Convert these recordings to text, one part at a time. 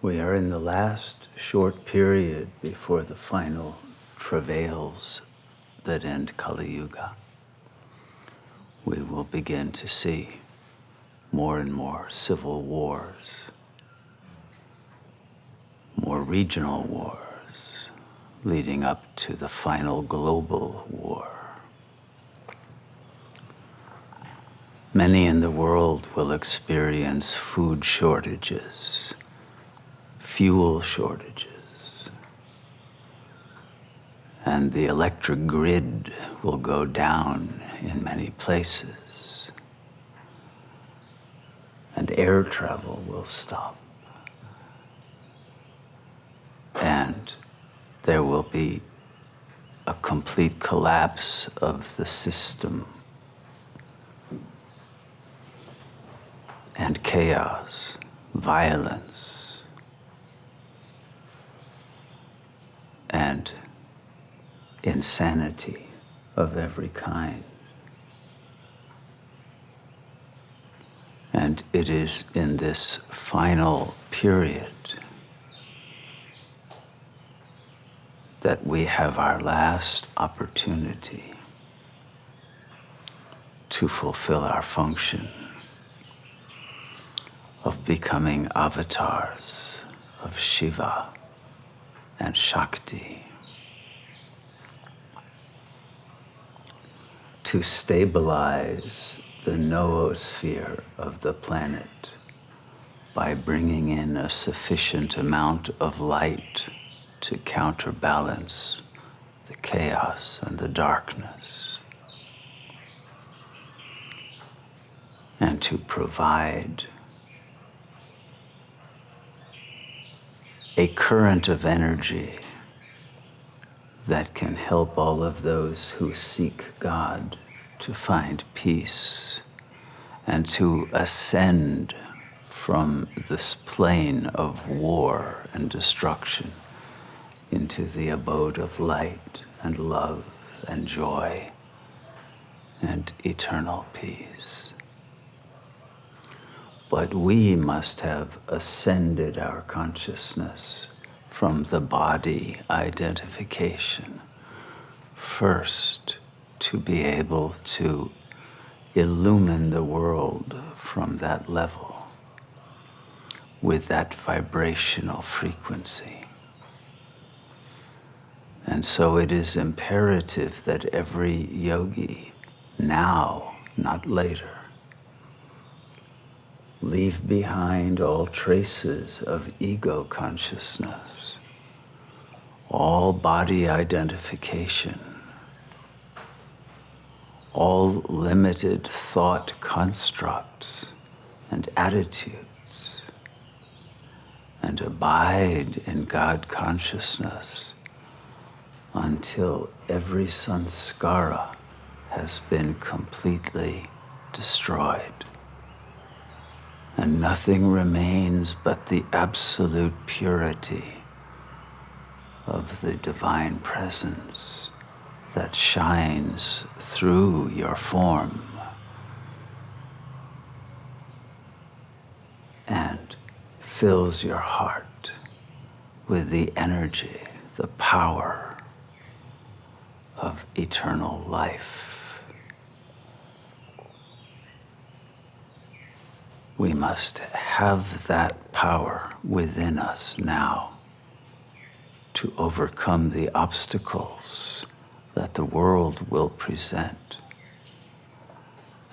We are in the last short period before the final travails that end Kali Yuga. We will begin to see more and more civil wars, more regional wars, leading up to the final global war. Many in the world will experience food shortages, fuel shortages, and the electric grid will go down in many places, and air travel will stop, and there will be a complete collapse of the system, and chaos, violence, and insanity of every kind. And it is in this final period that we have our last opportunity to fulfill our function of becoming avatars of Shiva and Shakti, to stabilize the noosphere of the planet by bringing in a sufficient amount of light to counterbalance the chaos and the darkness, and to provide a current of energy that can help all of those who seek God to find peace and to ascend from this plane of war and destruction into the abode of light and love and joy and eternal peace. But we must have ascended our consciousness from the body identification first to be able to illumine the world from that level with that vibrational frequency. And so it is imperative that every yogi now, not later, leave behind all traces of ego consciousness, all body identification, all limited thought constructs and attitudes, and abide in God consciousness until every sanskara has been completely destroyed. And nothing remains but the absolute purity of the divine presence that shines through your form and fills your heart with the energy, the power of eternal life. We must have that power within us now to overcome the obstacles that the world will present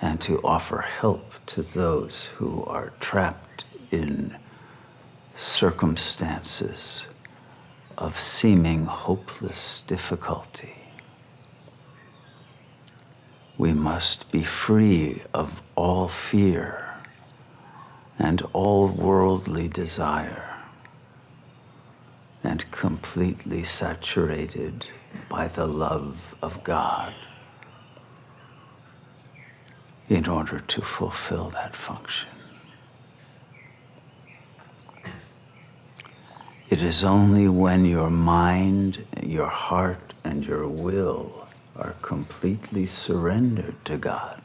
and to offer help to those who are trapped in circumstances of seeming hopeless difficulty. We must be free of all fear and all worldly desire, and completely saturated by the love of God in order to fulfill that function. It is only when your mind, your heart, and your will are completely surrendered to God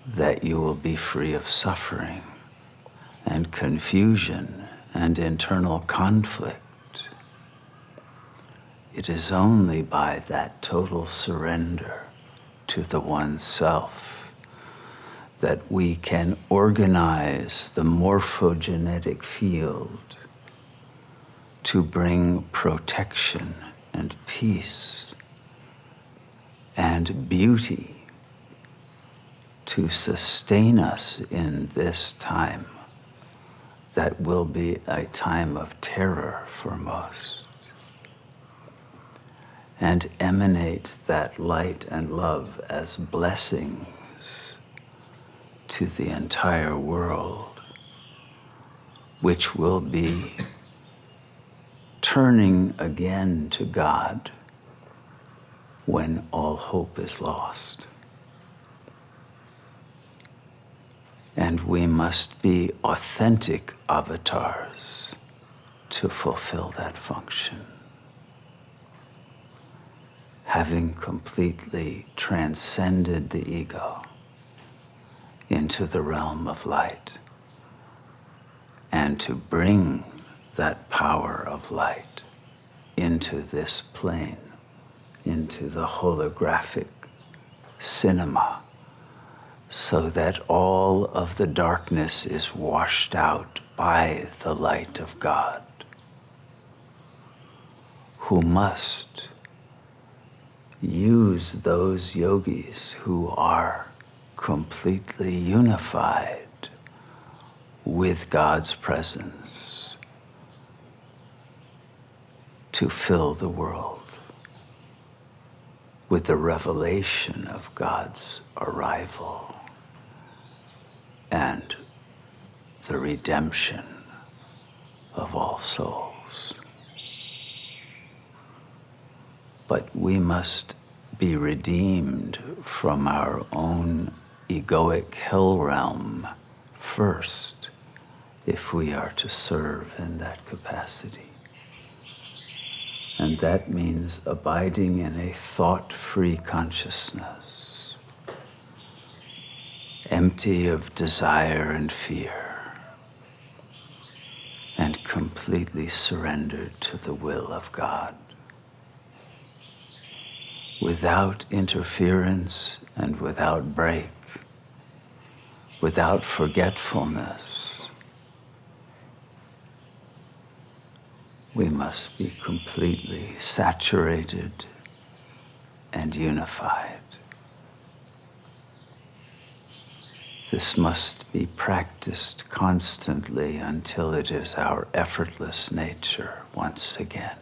that you will be free of suffering and confusion and internal conflict, it is only by that total surrender to the one self that we can organize the morphogenetic field to bring protection and peace and beauty to sustain us in this time that will be a time of terror for most, and emanate that light and love as blessings to the entire world, which will be turning again to God when all hope is lost. And we must be authentic avatars to fulfill that function, having completely transcended the ego into the realm of light, and to bring that power of light into this plane, into the holographic cinema, so that all of the darkness is washed out by the light of God, who must use those yogis who are completely unified with God's presence to fill the world with the revelation of God's arrival and the redemption of all souls. But we must be redeemed from our own egoic hell realm first, if we are to serve in that capacity. And that means abiding in a thought-free consciousness, empty of desire and fear, and completely surrendered to the will of God, without interference and without break, without forgetfulness. We must be completely saturated and unified. This must be practiced constantly until it is our effortless nature once again.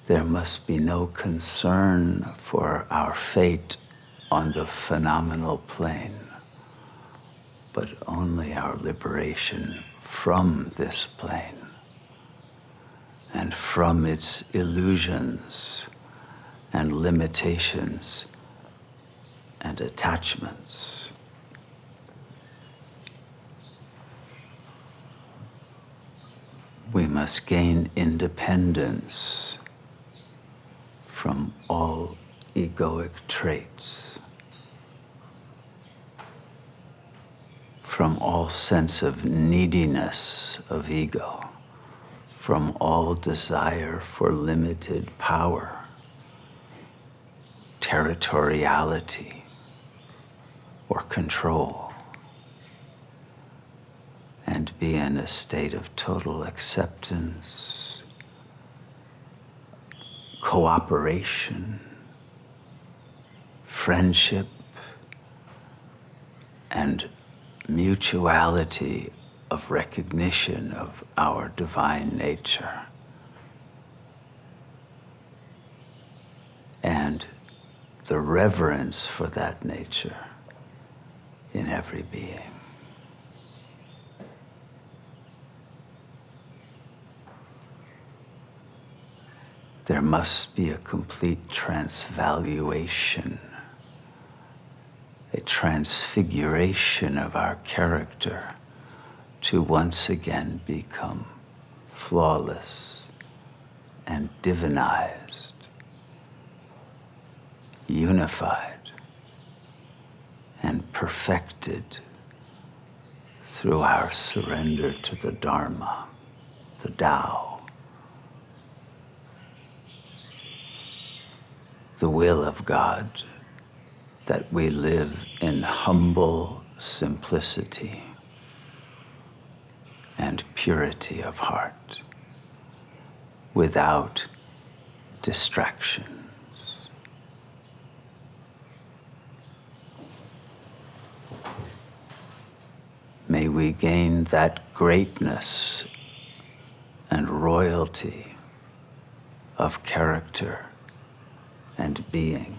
There must be no concern for our fate on the phenomenal plane, but only our liberation from this plane and from its illusions and limitations and attachments. We must gain independence from all egoic traits, from all sense of neediness of ego, from all desire for limited power, territoriality, or control, and be in a state of total acceptance, cooperation, friendship, and mutuality of recognition of our divine nature, and the reverence for that nature in every being. There must be a complete transvaluation, a transfiguration of our character to once again become flawless and divinized, unified, and perfected through our surrender to the Dharma, the Tao, the will of God, that we live in humble simplicity and purity of heart, without distractions. May we gain that greatness and royalty of character and being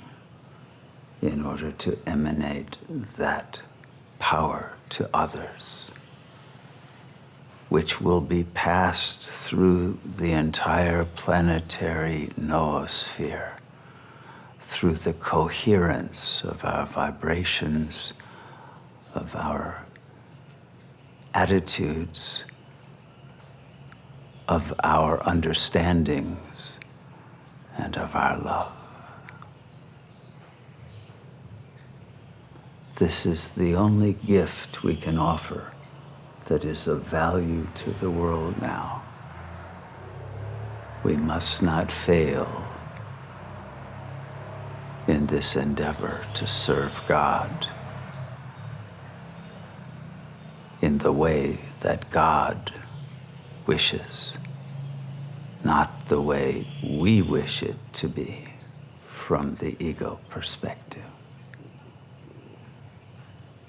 in order to emanate that power to others, which will be passed through the entire planetary noosphere, through the coherence of our vibrations, of our attitudes, of our understandings, and of our love. This is the only gift we can offer that is of value to the world now. We must not fail in this endeavor to serve God in the way that God wishes, not the way we wish it to be from the ego perspective.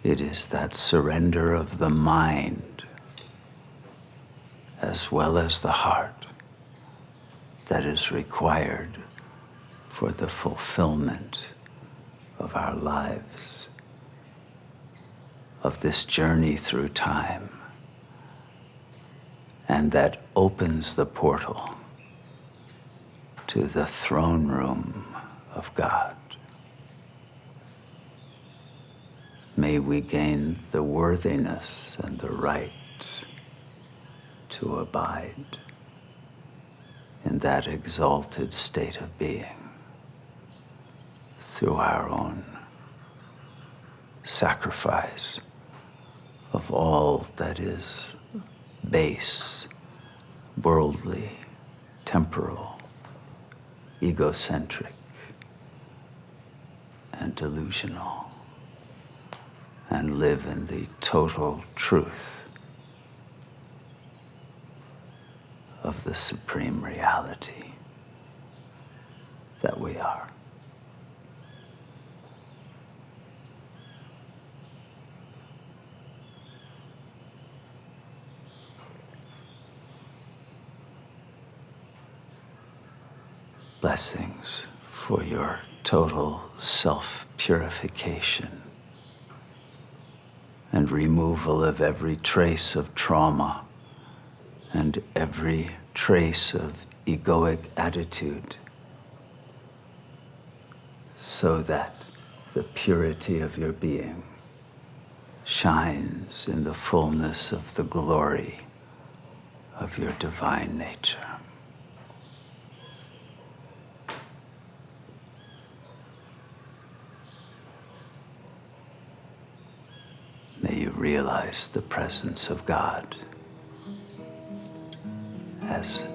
It is that surrender of the mind as well as the heart that is required for the fulfillment of our lives, of this journey through time, and that opens the portal to the throne room of God. May we gain the worthiness and the right to abide in that exalted state of being through our own sacrifice of all that is base, worldly, temporal, egocentric, and delusional, and live in the total truth of the supreme reality that we are. Blessings for your total self-purification and removal of every trace of trauma and every trace of egoic attitude, so that the purity of your being shines in the fullness of the glory of your divine nature. May you realize the presence of God as